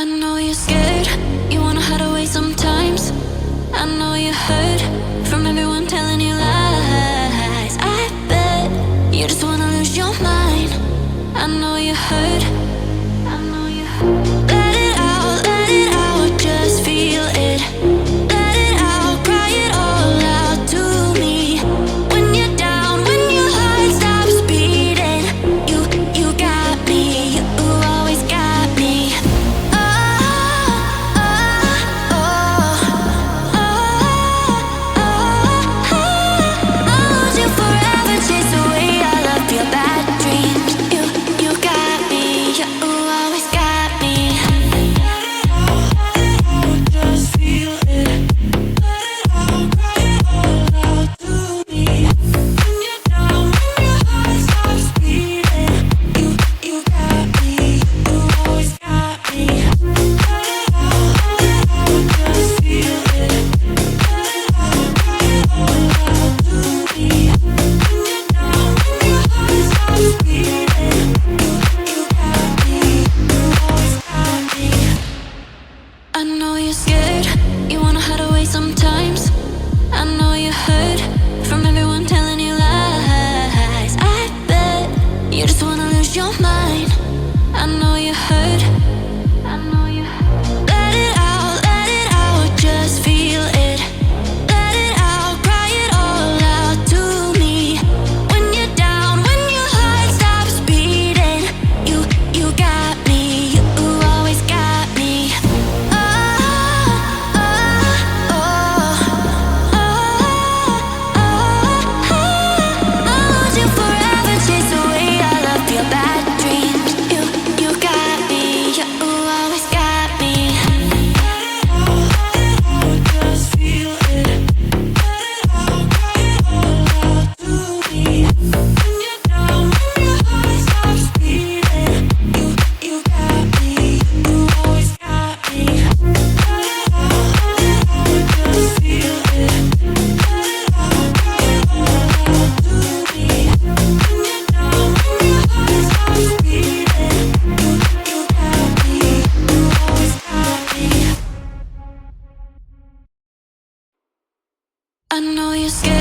I know you're scared, you wanna hide away sometimes. I know you hurt from everyone telling you lies. I bet you just wanna lose your mind. I know you hurt, I know you hurt. Let it out, just feel it. Let it out, cry it all out to me. When you're down, when your heart stops beating, you got me, you always got me. I know you're scared, you wanna hide away sometimes. I know you hurt from everyone telling you lies. I bet you just wanna lose your mind. I know you hurt, I know you hurt. Let it out, just feel it. Let it out, cry it all out to me. When you're down, when your heart stops beating, you got me, you always got me. I know you're scared.